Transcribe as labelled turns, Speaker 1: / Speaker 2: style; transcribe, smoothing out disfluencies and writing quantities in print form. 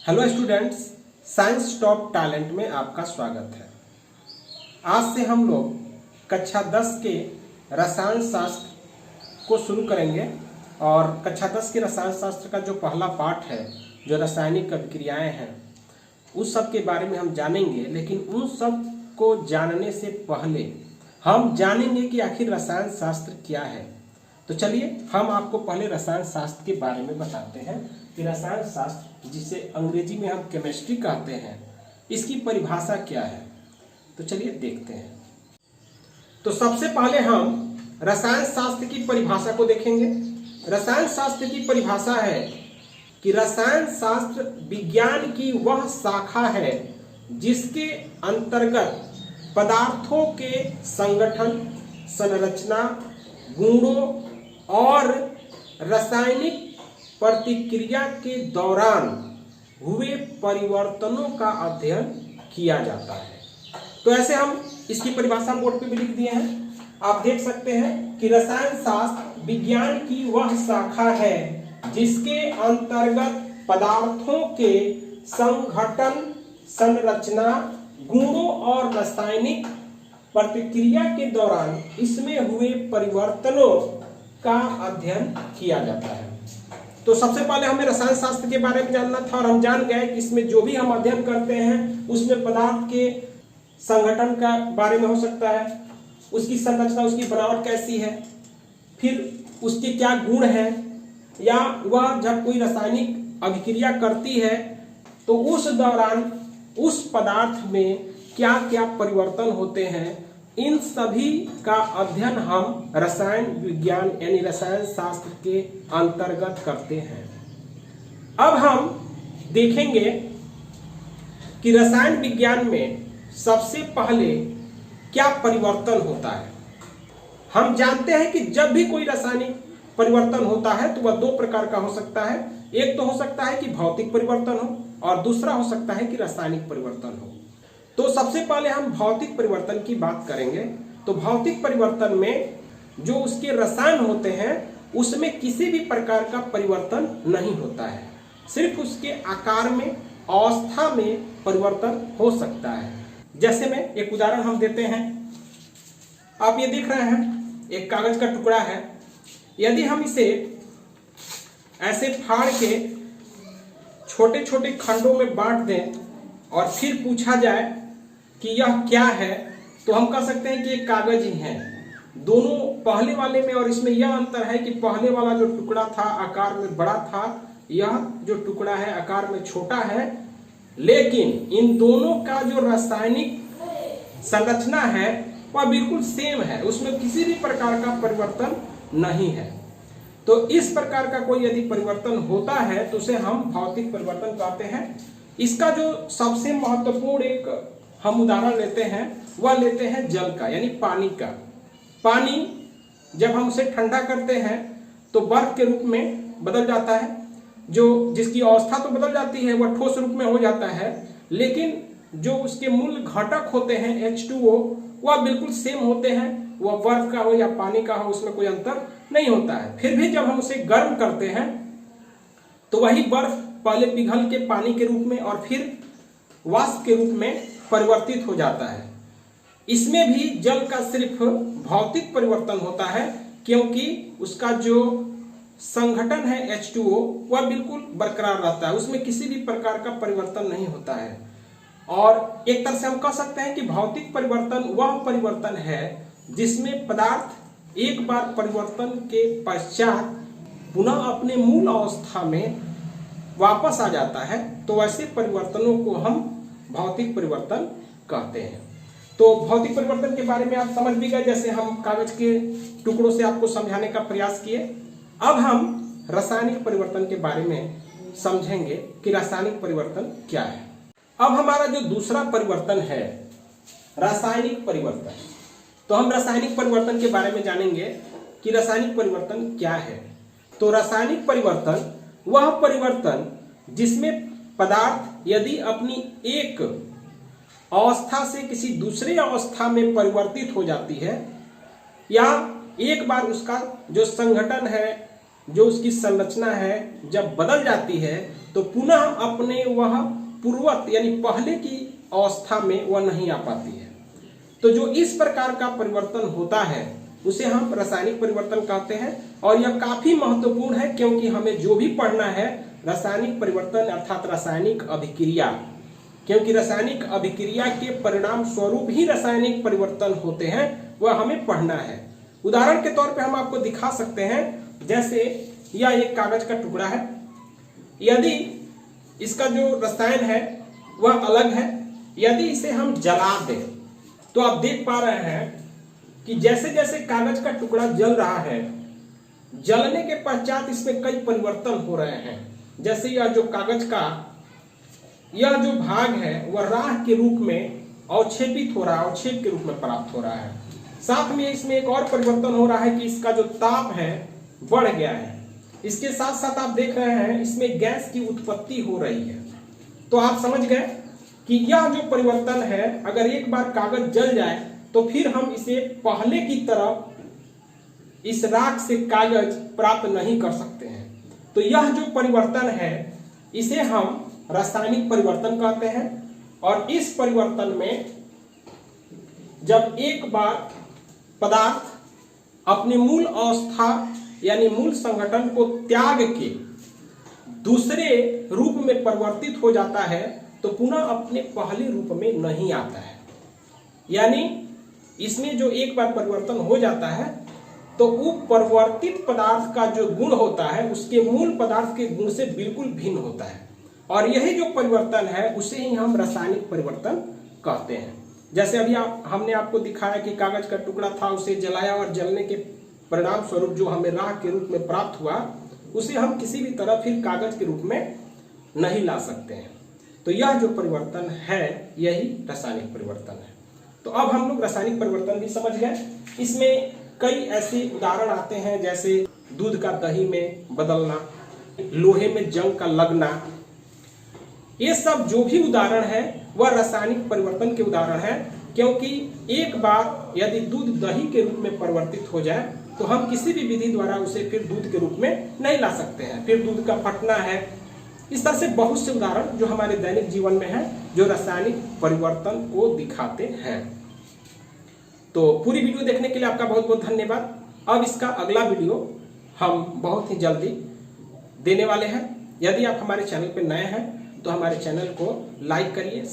Speaker 1: Hello students, science top talent में आपका स्वागत है। आज से हम लोग कक्षा 10 के रसायन शास्त्र को शुरू करेंगे और कक्षा 10 के रसायन शास्त्र का जो पहला पाठ है, जो रासायनिक अभिक्रियाएं हैं, उस सब के बारे में हम जानेंगे। लेकिन उन सब को जानने से पहले हम जानेंगे कि आखिर रसायन शास्त्र क्या है। तो चलिए हम आपको पहले रसायन शास्त्र के बारे में बताते हैं कि रसायन शास्त्र, जिसे अंग्रेजी में हम केमिस्ट्री कहते हैं, इसकी परिभाषा क्या है। तो चलिए देखते हैं। तो सबसे पहले हम रसायन शास्त्र की परिभाषा को देखेंगे। रसायन शास्त्र की परिभाषा है कि रसायन शास्त्र विज्ञान की वह शाखा है जिसके अंतर्गत पदार्थों के संगठन, संरचना, गुणों और रासायनिक प्रतिक्रिया के दौरान हुए परिवर्तनों का अध्ययन किया जाता है। तो ऐसे हम इसकी परिभाषा बोर्ड पे भी लिख दिए हैं, आप देख सकते हैं कि रसायन शास्त्र विज्ञान की वह शाखा है जिसके अंतर्गत पदार्थों के संगठन, संरचना, गुणों और रासायनिक प्रतिक्रिया के दौरान इसमें हुए परिवर्तनों का अध्ययन किया जाता है। तो सबसे पहले हमें रसायन शास्त्र के बारे में जानना था और हम जान गए कि इसमें जो भी हम अध्ययन करते हैं उसमें पदार्थ के संगठन का बारे में हो सकता है, उसकी संरचना, उसकी बनावट कैसी है, फिर उसके क्या गुण हैं, या वह जब कोई रासायनिक अभिक्रिया करती है तो उस दौरान उस पदार्थ में क्या क्या परिवर्तन होते हैं, इन सभी का अध्ययन हम रसायन विज्ञान यानी रसायन शास्त्र के अंतर्गत करते हैं। अब हम देखेंगे कि रसायन विज्ञान में सबसे पहले क्या परिवर्तन होता है। हम जानते हैं कि जब भी कोई रासायनिक परिवर्तन होता है तो वह दो प्रकार का हो सकता है। एक तो हो सकता है कि भौतिक परिवर्तन हो और दूसरा हो सकता है कि रासायनिक परिवर्तन हो। तो सबसे पहले हम भौतिक परिवर्तन की बात करेंगे। तो भौतिक परिवर्तन में जो उसके रसायन होते हैं उसमें किसी भी प्रकार का परिवर्तन नहीं होता है, सिर्फ उसके आकार में, अवस्था में परिवर्तन हो सकता है। जैसे में एक उदाहरण हम देते हैं। आप ये देख रहे हैं, एक कागज का टुकड़ा है। यदि हम इसे ऐसे फाड़ के छोटे छोटे खंडों में बांट दें और फिर पूछा जाए कि यह क्या है, तो हम कह सकते हैं कि ये कागज ही है। दोनों पहले वाले में और इसमें यह अंतर है कि पहले वाला जो टुकड़ा था आकार में बड़ा था, यह जो टुकड़ा है आकार में छोटा है। लेकिन इन दोनों का जो रासायनिक संरचना है वह बिल्कुल सेम है, उसमें किसी भी प्रकार का परिवर्तन नहीं है। तो इस प्रकार का कोई यदि परिवर्तन होता है तो उसे हम भौतिक परिवर्तन कहते हैं। इसका जो सबसे महत्वपूर्ण एक हम उदाहरण लेते हैं वह लेते हैं जल का, यानी पानी का। पानी जब हम उसे ठंडा करते हैं तो बर्फ के रूप में बदल जाता है, जो जिसकी अवस्था तो बदल जाती है, वह ठोस रूप में हो जाता है, लेकिन जो उसके मूल घटक होते हैं H2O वह बिल्कुल सेम होते हैं। वह बर्फ का हो या पानी का हो, उसमें कोई अंतर नहीं होता है। फिर भी जब हम उसे गर्म करते हैं तो वही बर्फ पहले पिघल के पानी के रूप में और फिर वाष्प के रूप में परिवर्तित हो जाता है। इसमें भी जल का सिर्फ भौतिक परिवर्तन होता है, क्योंकि उसका जो संगठन है H2O वह बिल्कुल बरकरार रहता है, उसमें किसी भी प्रकार का परिवर्तन नहीं होता है। और एक तरह से हम कह सकते हैं कि भौतिक परिवर्तन वह परिवर्तन है जिसमें पदार्थ एक बार परिवर्तन के पश्चात पुनः अपने मूल अवस्था में वापस आ जाता है। तो ऐसे परिवर्तनों को हम भौतिक परिवर्तन कहते हैं। तो भौतिक परिवर्तन के बारे में आप समझ भी गए, जैसे हम कागज के टुकड़ों से आपको समझाने का प्रयास किए। अब हम रासायनिक परिवर्तन के बारे में समझेंगे कि रासायनिक परिवर्तन क्या है। अब हमारा जो दूसरा परिवर्तन है रासायनिक परिवर्तन, तो हम रासायनिक परिवर्तन के बारे में जानेंगे कि रासायनिक परिवर्तन क्या है। तो रासायनिक परिवर्तन वह परिवर्तन जिसमें पदार्थ यदि अपनी एक अवस्था से किसी दूसरे अवस्था में परिवर्तित हो जाती है, या एक बार उसका जो संगठन है, जो उसकी संरचना है जब बदल जाती है, तो पुनः अपने वह पूर्वत यानी पहले की अवस्था में वह नहीं आ पाती है। तो जो इस प्रकार का परिवर्तन होता है उसे हम रासायनिक परिवर्तन कहते हैं। और यह काफी महत्वपूर्ण है, क्योंकि हमें जो भी पढ़ना है रासायनिक परिवर्तन अर्थात रासायनिक अभिक्रिया, क्योंकि रासायनिक अभिक्रिया के परिणाम स्वरूप ही रासायनिक परिवर्तन होते हैं, वह हमें पढ़ना है। उदाहरण के तौर पे हम आपको दिखा सकते हैं, जैसे यह एक कागज का टुकड़ा है, यदि इसका जो रसायन है वह अलग है, यदि इसे हम जला दें तो आप देख पा रहे हैं कि जैसे जैसे कागज का टुकड़ा जल रहा है, जलने के पश्चात इसमें कई परिवर्तन हो रहे हैं। जैसे यह जो कागज का यह जो भाग है वह राख के रूप में अवक्षेपित हो रहा है, अवक्षेप के रूप में प्राप्त हो रहा है। साथ में इसमें एक और परिवर्तन हो रहा है कि इसका जो ताप है बढ़ गया है। इसके साथ साथ आप देख रहे हैं इसमें गैस की उत्पत्ति हो रही है। तो आप समझ गए कि यह जो परिवर्तन है, अगर एक बार कागज जल जाए तो फिर हम इसे पहले की तरह इस राख से कागज प्राप्त नहीं कर सकते हैं। तो यह जो परिवर्तन है इसे हम रासायनिक परिवर्तन कहते हैं। और इस परिवर्तन में जब एक बार पदार्थ अपने मूल अवस्था यानी मूल संगठन को त्याग के दूसरे रूप में परिवर्तित हो जाता है तो पुनः अपने पहले रूप में नहीं आता है। यानी इसमें जो एक बार परिवर्तन हो जाता है तो वो परिवर्तित पदार्थ का जो गुण होता है उसके मूल पदार्थ के गुण से बिल्कुल भिन्न होता है। और यही जो परिवर्तन है उसे ही हम रासायनिक परिवर्तन कहते हैं। जैसे अभी हमने आपको दिखाया कि कागज का टुकड़ा था, उसे जलाया और जलने के परिणाम स्वरूप जो हमें राख के रूप में प्राप्त हुआ उसे हम किसी भी तरह फिर कागज के रूप में नहीं ला सकते हैं। तो यह जो परिवर्तन है यही रासायनिक परिवर्तन है। तो अब हम लोग रासायनिक परिवर्तन भी समझ गए। इसमें कई ऐसे उदाहरण आते हैं, जैसे दूध का दही में बदलना, लोहे में जंग का लगना, ये सब जो भी उदाहरण है वह रासायनिक परिवर्तन के उदाहरण है। क्योंकि एक बार यदि दूध दही के रूप में परिवर्तित हो जाए तो हम किसी भी विधि द्वारा उसे फिर दूध के रूप में नहीं ला सकते हैं, फिर दूध का फटना है। इस तरह से बहुत से उदाहरण जो हमारे दैनिक जीवन में है जो रासायनिक परिवर्तन को दिखाते हैं। तो पूरी वीडियो देखने के लिए आपका बहुत बहुत धन्यवाद। अब इसका अगला वीडियो हम बहुत ही जल्दी देने वाले हैं। यदि आप हमारे चैनल पर नए हैं तो हमारे चैनल को लाइक करिए।